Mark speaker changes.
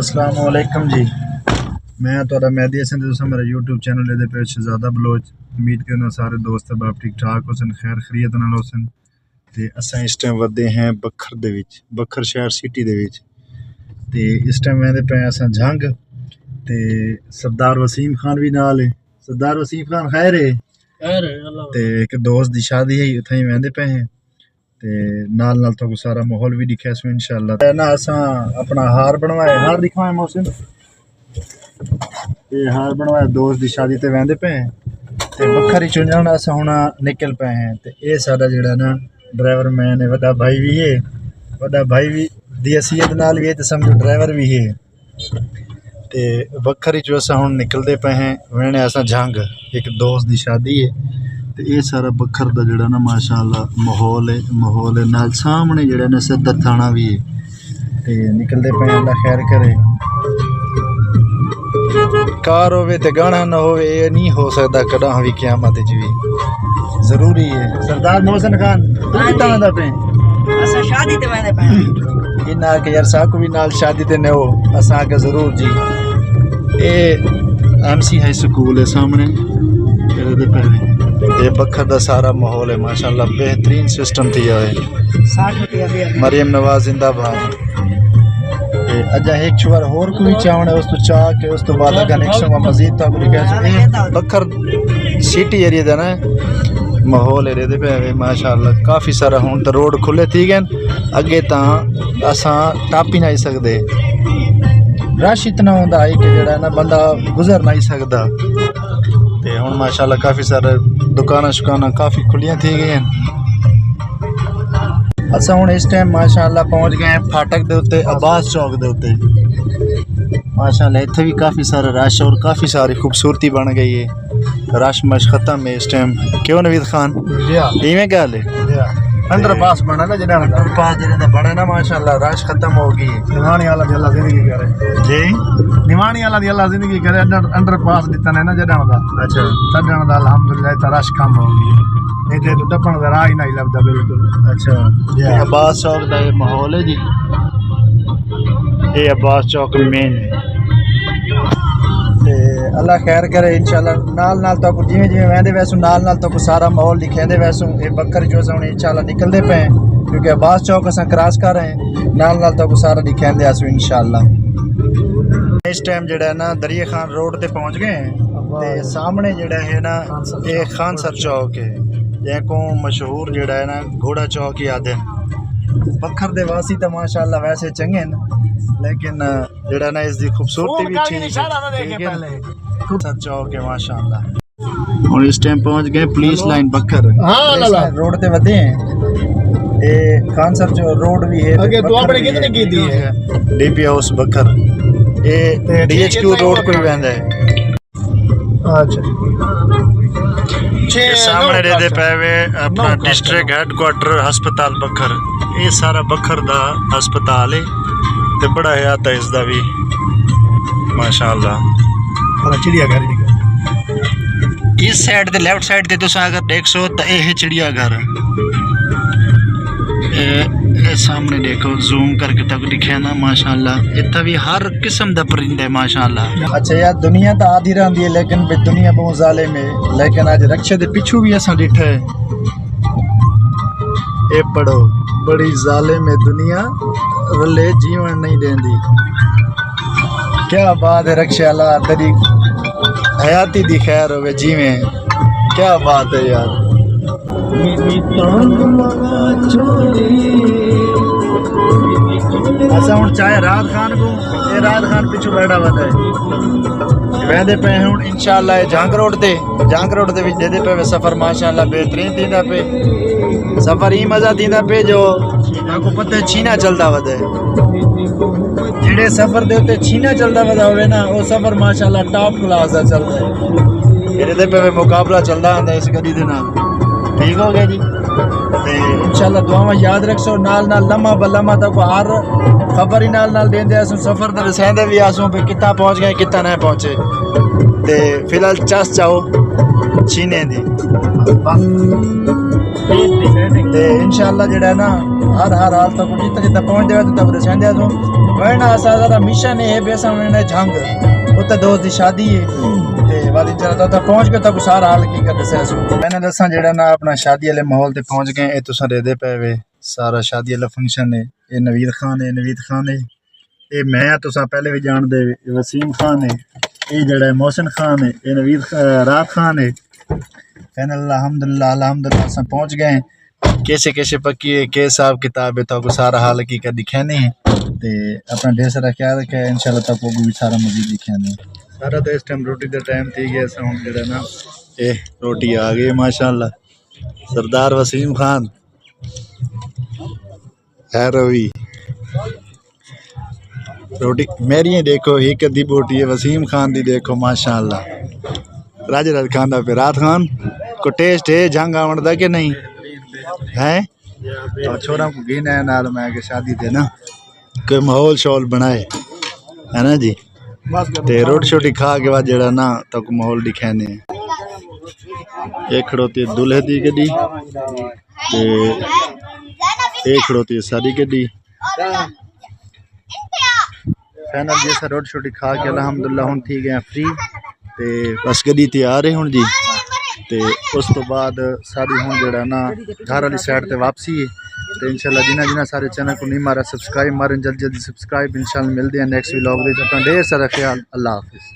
Speaker 1: अस्सलाम वालेकुम जी। मैं थोड़ा मेहदी हसन तुम मेरा यूट्यूब चैनल ਇਹਦੇ पे शहजादा बलोच उम्मीद करना सारे दोस्त बाप ठीक ठाक होसन खैर खैरियत नाल होसन ते असां इस टाइम वधे हैं बखर दे विच बखर शहर सिटी दे विच ते इस टाइम वेंदे पे असां झंग ते सरदार वसीम खान भी नाल है। सरदार वसीम खान खैर है ते एक दोस्त दी शादी है उत्थे ही वेंदे पे हैं ते नाल नाल तो सारा माहौल भी दिखा सो इंशाल्लाह ना असां अपना हार बनवाए हार दिखाए मौसम ये हार बनवाए दोस्त दी शादी ते वेंदे पे ते बखरी चुनण असां हुण निकल पे हैं ते ये साडा जेड़ा ना ड्राइवर मैन है वड्डा भाई भी है वड्डा भाई भी दी हसीयत नाल भी है ते समझो ड्राइवर भी है ते बखरी चो असां हुण निकलदे पे हैं वेणे असां झंग एक दोस्त दी शादी है ते ये सारा बखर दा जेड़ा ना माशाअल्लाह माहौल है नाल सामने जेड़ा ना सदर थाना भी है ते निकलदे पे अल्लाह खैर करे कार होवे ते गाना ना होवे ये नहीं हो सकदा कदा भी क़यामत च भी जरूरी है। सरदार मोहसिन खान तू कितना वेंदा पे
Speaker 2: असा शादी ते वेंदे पे
Speaker 1: इना के यार साकू भी नाल शादी ते ने हो असा के जरूर जी ए एमसी हाई स्कूल है सामने दे पे ये बखर दा सारा माहौल है माशाल्लाह बेहतरीन सिस्टम थी है मरियम नवाज जिंदाबाद अजा एक छुआर होर कोई चावण है उस तो चाह के उस तो बाद अगर नेक्स्ट में मजीद तक लिखा बखर सिटी एरिया दा ना माहौल है दे पे माशाल्लाह काफ़ी सारा हुन तो रोड खुले थी गए अगे ता असां टापी नहीं सकदे रश इतना होंदा है कि जेड़ा ना बंदा गुजर नहीं सकदा ते हुन माशाल्लाह काफ़ी सारे दुकाना शुकाना काफ़ी खुलियां थी गई हैं। असा हुन इस टाइम माशाल्लाह पहुंच गए हैं फाटक दे उत्ते अब्बास चौक दे उत्ते माशाल्लाह इत्थे भी काफ़ी सारा रश और काफ़ी सारी खूबसूरती बन गई है रश मश खत्म है इस टाइम क्यों नवीद खान इवें गल है अंडर पास बना ना जेड़ा अंडर पास जेड़ा बना ना माशाल्लाह रश खत्म हो गई निवाणी वाला दी अल्लाह जिंदगी करे जी निवाणी वाला दी अल्लाह जिंदगी करे अंडर पास दिता ने ना जेड़ा दा अच्छा छडण दा अल्हम्दुलिल्लाह ता रश कम हो गई नहीं ते टपण दा राह ही नहीं लगदा बिल्कुल अच्छा ये अब्बास चौक दा ये माहौल है जी ये अब्बास चौक मेन है अल्लाह खैर करे इंशाल्लाह नाल नाल तो जिमें जिमें वेंदे वैसू नाल नाल तो सारा माहौल दिखेंदे वैसू ये बकर जो अस इंशाल्लाह निकलते पे क्योंकि अब्बास चौक अस क्रॉस कर रहे हैं नाल नाल तो सारा दिखेंदे आसू इंशाल्लाह। इस टाइम जेड़ा ना दरिया खान रोड ते पहुंच गए ते सामने जेड़ा है ना ये खान सर चौक है जैको मशहूर जेड़ा है ना घोड़ा चौक ही आदे बखर दे वासी तो माशाल्लाह वैसे चंगे न लेकिन जेड़ा ना इसकी खूबसूरती भी ठीक है चौक है माशाल्लाह। और इस टाइम पहुंच गए पुलिस लाइन बखर रोड ते वधे हैं ये खान सर जो रोड भी है आगे तो आपने कितने की दी है डीपी हाउस बखर ये डीएचक्यू रोड को भी वेंदा है अच्छा सामने रहते पे अपना डिस्ट्रिक्ट हेडक्वार्टर हस्पताल बखर ये सारा बखर दा हस्पताल है ते बड़ा हयात है इसका भी माशाल्लाह। चिड़ियाघर इस साइड ते लेफ्ट साइड ते तुम अगर देख सो तो यह चिड़ियाघर सामने देखो जूम करके तक दिखे ना माशाल्लाह इतना भी हर किस्म का परिंदा है माशाल्लाह। अच्छा यार दुनिया तो आधी रही है लेकिन दुनिया बहुत जाले में लेकिन आज रक्षे के पिछू भी असा डिठा है ये पढ़ो बड़ी जाले में दुनिया रले जीवन नहीं देंदी क्या बात है रक्षा अल्लाह तेरी हयाती दी खैर हो जीवे क्या बात है यार अच्छा हूँ चाहे राहत खान को ये राहत खान पिछू बैठा हुआ है वेंदे पे हूँ इंशाल्लाह झांग रोड ते विच देदे पे सफ़र माशाल्लाह बेहतरीन थींदा पे सफ़र ही मज़ा थींदा पे जो आपको पता है छीना चलता वधे जेड़े सफ़र दे उत्ते छीना चलता वधा होवे ना वो सफ़र माशाल्लाह टॉप क्लास दा चलदा है इहदे पे मुकाबला चलदा हुंदा इस गड्डी दे नाल ठीक हो गया जी ते इंशाल्लाह दुआवां याद रखो नाल नाल लम्हा ब लम्हा तक हर खबर ही नाल नाल देंदे असो सफ़र ते दसेंदे भी आसो पे कितना पहुंच गए कितना नहीं पहुंचे ते फिलहाल चस चाहो छीने दी ਤੇ ਇਨਸ਼ਾਅੱਲਾ ਜਿਹੜਾ ਨਾ ਹਰ ਹਾਲ ਤੱਕ ਜਿੱਦਾਂ ਪਹੁੰਚਦੇ ਵੇ ਤੂੰ ਦੱਸਦੇ ਤੂੰ ਵਰਨਾ ਸਾਡਾ ਮਿਸ਼ਨ ਇਹ ਬੇਸਾਂ ਨੇ ਜੰਗ ਉੱਤੇ ਦੋਸਤ ਦੀ ਸ਼ਾਦੀ ਹੈ ਤੇ ਬਾਅਦ ਇਨਸ਼ਾਅੱਲਾ ਤਾਂ ਪਹੁੰਚ ਕੇ ਤਾਂ ਸਾਰਾ ਹਾਲ ਕੀ ਕਰ ਦੱਸਿਆ ਸੀ मैंने दसा जेड़ा ना अपना शादी वाले माहौल ते पहुंच गए ये तुसा रेदे पे वे सारा शादी वाला फंक्शन है ये नवीद खान है ये मैं तुसा पहले भी जान दे वसीम खान है ये जेड़ा मोहसिन खान है ये नवीद रात खान है अल्हम्दुलिल्लाह अस पहुंच गए कैसे कैसे पक्की है के हिसाब किताब है तो सारा हाल की कर दिखाने है ते अपना ढेर सारा ख्याल रखे इंशाल्लाह तक वो भी सारा मजीद दिखाने सारा तो इस टाइम रोटी का टाइम थी गया हुन जेड़ा ना ए रोटी आ गई माशाल्लाह सरदार वसीम खान है रवि रोटी मेरी देखो एक अद्धी बोटी है वसीम खान दी देखो माशाल्लाह राज खान पे रात खान को टेस्ट है जंग आवण दा कि नहीं है तो छोरा को गिन है नाल मैं के शादी ते ना कोई माहौल शौल बनाए है ना जी ते रोटी छोटी खा के बाद जेड़ा ना तक माहौल दिखाने एक खड़ोती है दूल्हे दी गड्डी ते एक खड़ोती है सारी गड्डी फाइनल जैसा रोटी छोटी खा के अल्हम्दुलिल्लाह हुन ठीक है फ्री ते बस गड्डी तैयार है हुन जी ते उस तो बाद सारी हुन जेड़ा ना घर वाली साइड ते वापसी है तो इंशाल्लाह जिन्ना सारे चैनल को नहीं मारा सब्सक्राइब मारें जल्दी सब्सक्राइब इंशाल्लाह मिलते हैं नेक्स्ट व्लॉग दे अपना ढेर सारा ख्याल अल्लाह हाफिज़।